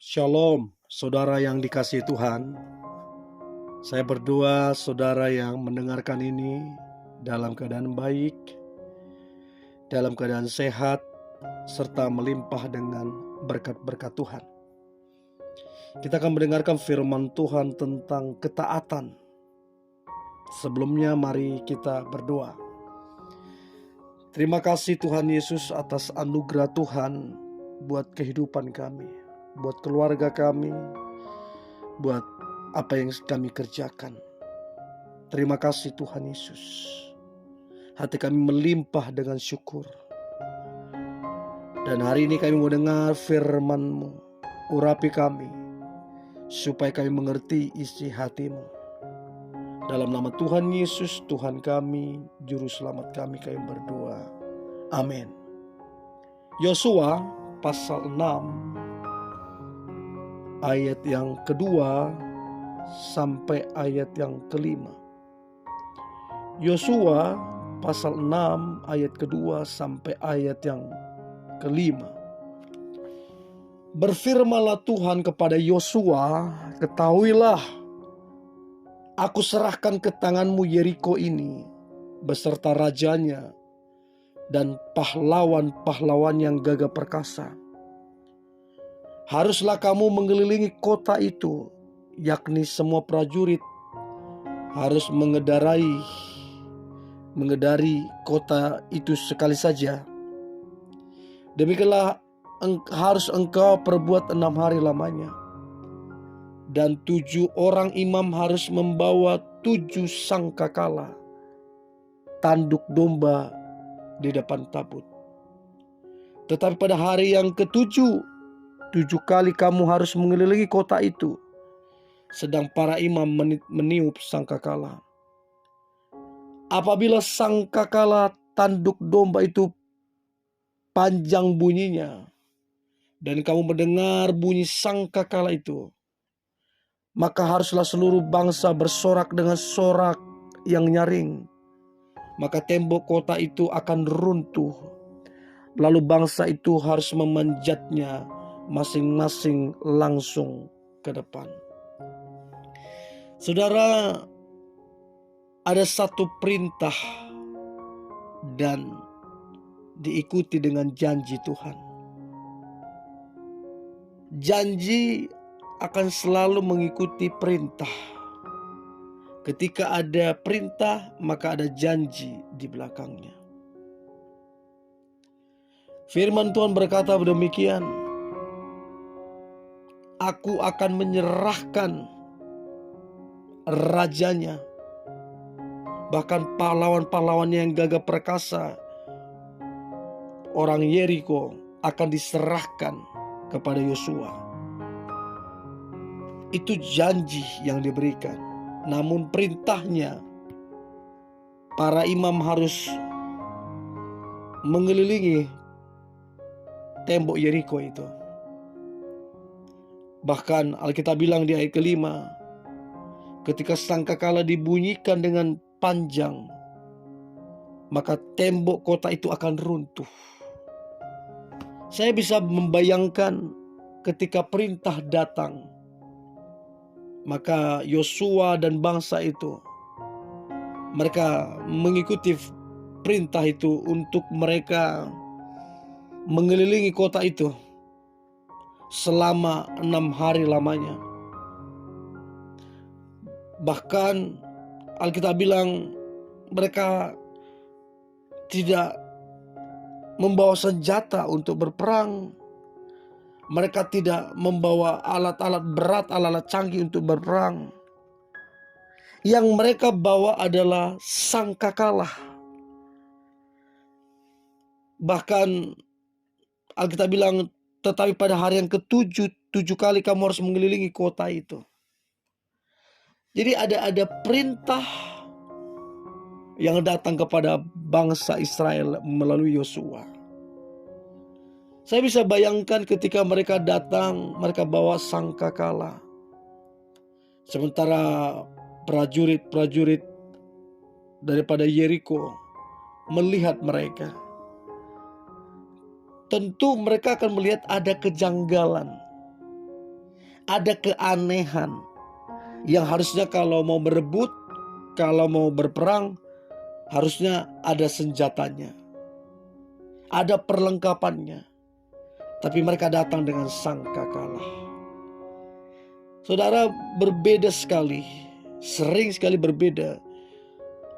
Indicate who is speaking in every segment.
Speaker 1: Shalom, saudara yang dikasihi Tuhan. Saya berdoa saudara yang mendengarkan ini dalam keadaan baik, dalam keadaan sehat, serta melimpah dengan berkat-berkat Tuhan. Kita akan mendengarkan firman Tuhan tentang ketaatan. Sebelumnya mari kita berdoa. Terima kasih Tuhan Yesus atas anugerah Tuhan buat kehidupan kami, buat keluarga kami, buat apa yang kami kerjakan. Terima kasih Tuhan Yesus. Hati kami melimpah dengan syukur. Dan hari ini kami mau dengar firman-Mu. Urapi kami, supaya kami mengerti isi hati-Mu. Dalam nama Tuhan Yesus, Tuhan kami, Juru Selamat kami berdoa. Amin. Yosua pasal 6 ayat yang kedua sampai ayat yang kelima. Yosua pasal 6 ayat kedua sampai ayat yang kelima. Berfirmanlah Tuhan kepada Yosua, ketahuilah, aku serahkan ke tanganmu Yeriko ini beserta rajanya dan pahlawan-pahlawan yang gagah perkasa. Haruslah kamu mengelilingi kota itu, yakni semua prajurit harus mengedari kota itu sekali saja. Demikianlah harus engkau perbuat 6 hari lamanya. Dan 7 orang imam harus membawa 7 sangkakala, tanduk domba di depan tabut. Tetapi pada hari yang ke-7, 7 kali kamu harus mengelilingi kota itu, sedang para imam meniup sangkakala. Apabila sangkakala tanduk domba itu panjang bunyinya, dan kamu mendengar bunyi sangkakala itu, maka haruslah seluruh bangsa bersorak dengan sorak yang nyaring. Maka tembok kota itu akan runtuh. Lalu bangsa itu harus memanjatnya masing-masing langsung ke depan. Saudara, ada satu perintah dan diikuti dengan janji Tuhan. Janji akan selalu mengikuti perintah. Ketika ada perintah, maka ada janji di belakangnya. Firman Tuhan berkata demikian, aku akan menyerahkan rajanya, bahkan pahlawan-pahlawan yang gagah perkasa, orang Yeriko, akan diserahkan kepada Yosua. Itu janji yang diberikan. Namun perintahnya, para imam harus mengelilingi tembok Yeriko itu. Bahkan Alkitab bilang di ayat kelima, ketika sangkakala dibunyikan dengan panjang, maka tembok kota itu akan runtuh. Saya bisa membayangkan ketika perintah datang, maka Yosua dan bangsa itu, mereka mengikuti perintah itu untuk mereka mengelilingi kota itu selama 6 hari lamanya. Bahkan Alkitab bilang mereka tidak membawa senjata untuk berperang. Mereka tidak membawa alat-alat berat, alat-alat canggih untuk berperang. Yang mereka bawa adalah sangkakala. Bahkan Alkitab bilang, tetapi pada hari yang ke-7, 7 kali kamu harus mengelilingi kota itu. Jadi ada perintah yang datang kepada bangsa Israel melalui Yosua. Saya bisa bayangkan ketika mereka datang, mereka bawa sangkakala. Sementara prajurit-prajurit daripada Yeriko melihat mereka. Tentu mereka akan melihat ada kejanggalan. Ada keanehan yang harusnya kalau mau berebut, kalau mau berperang, harusnya ada senjatanya, ada perlengkapannya. Tapi mereka datang dengan sangka kalah. Saudara, berbeda sekali, sering sekali berbeda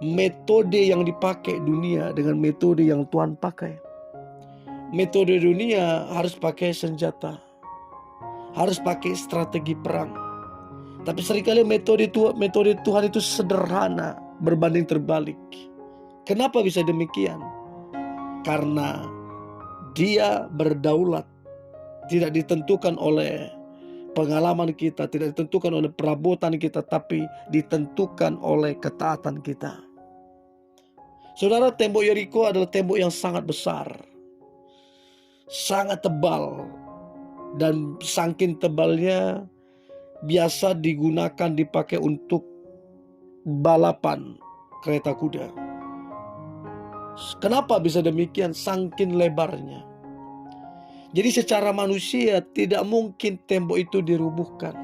Speaker 1: metode yang dipakai dunia dengan metode yang Tuhan pakai. Metode dunia harus pakai senjata, harus pakai strategi perang. Tapi seringkali metode Tuhan itu sederhana berbanding terbalik. Kenapa bisa demikian? Karena Dia berdaulat, tidak ditentukan oleh pengalaman kita, tidak ditentukan oleh perabotan kita, tapi ditentukan oleh ketaatan kita. Saudara, tembok Yeriko adalah tembok yang sangat besar, sangat tebal, dan saking tebalnya biasa digunakan dipakai untuk balapan kereta kuda. Kenapa bisa demikian? Saking lebarnya. Jadi secara manusia tidak mungkin tembok itu dirubuhkan.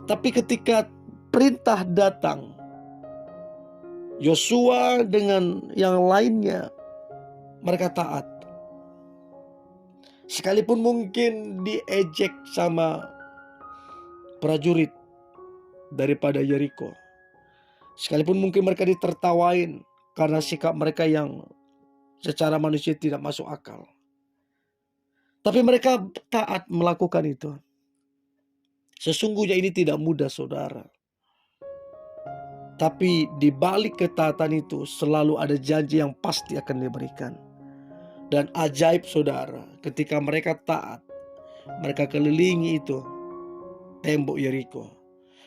Speaker 1: Tapi ketika perintah datang, Yosua dengan yang lainnya mereka taat. Sekalipun mungkin diejek sama prajurit daripada Yeriko, sekalipun mungkin mereka ditertawain karena sikap mereka yang secara manusia tidak masuk akal, tapi mereka taat melakukan itu. Sesungguhnya ini tidak mudah, saudara. Tapi di balik ketaatan itu selalu ada janji yang pasti akan diberikan. Dan ajaib, saudara, ketika mereka taat, mereka kelilingi itu tembok Yeriko.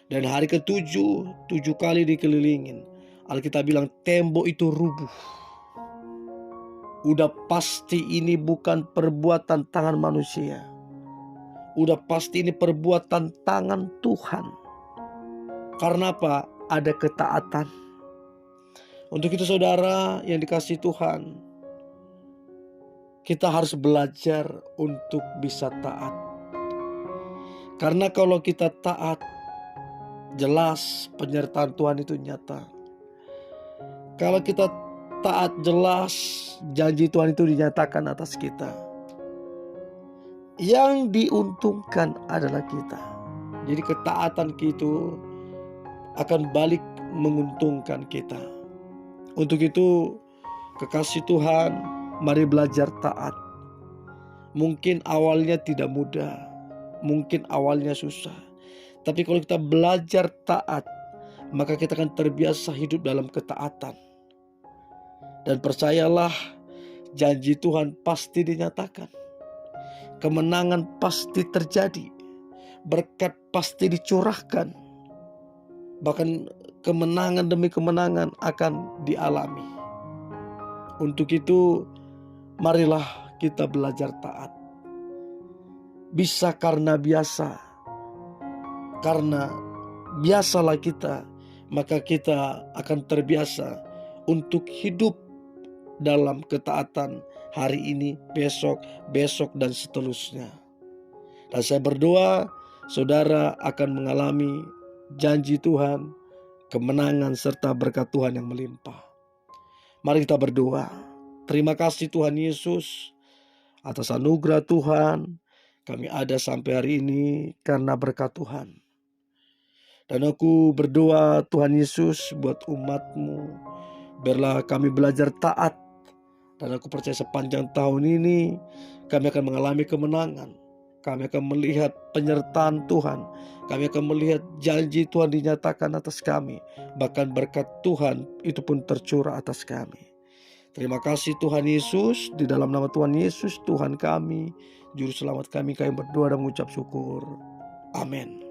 Speaker 1: Dan hari ke-7, 7 kali dikelilingin. Alkitab bilang tembok itu rubuh. Udah pasti ini bukan perbuatan tangan manusia. Udah pasti ini perbuatan tangan Tuhan. Karena apa? Ada ketaatan. Untuk itu, saudara yang dikasihi Tuhan, kita harus belajar untuk bisa taat. Karena kalau kita taat, jelas penyertaan Tuhan itu nyata. Kalau kita taat, jelas janji Tuhan itu dinyatakan atas kita. Yang diuntungkan adalah kita. Jadi ketaatan itu akan balik menguntungkan kita. Untuk itu, kekasih Tuhan, mari belajar taat. Mungkin awalnya tidak mudah, mungkin awalnya susah. Tapi kalau kita belajar taat, maka kita akan terbiasa hidup dalam ketaatan. Dan percayalah, janji Tuhan pasti dinyatakan. Kemenangan pasti terjadi. Berkat pasti dicurahkan. Bahkan kemenangan demi kemenangan akan dialami. Untuk itu, marilah kita belajar taat. Bisa karena biasa. Karena biasalah kita, maka kita akan terbiasa untuk hidup dalam ketaatan hari ini, besok, dan seterusnya. Dan saya berdoa, saudara akan mengalami janji Tuhan, kemenangan serta berkat Tuhan yang melimpah. Mari kita berdoa. Terima kasih Tuhan Yesus atas anugerah Tuhan. Kami ada sampai hari ini karena berkat Tuhan. Dan aku berdoa Tuhan Yesus buat umat-Mu. Biarlah kami belajar taat. Dan aku percaya sepanjang tahun ini kami akan mengalami kemenangan. Kami akan melihat penyertaan Tuhan. Kami akan melihat janji Tuhan dinyatakan atas kami. Bahkan berkat Tuhan itu pun tercurah atas kami. Terima kasih Tuhan Yesus. Di dalam nama Tuhan Yesus, Tuhan kami, Juru Selamat kami berdoa dan mengucap syukur. Amin.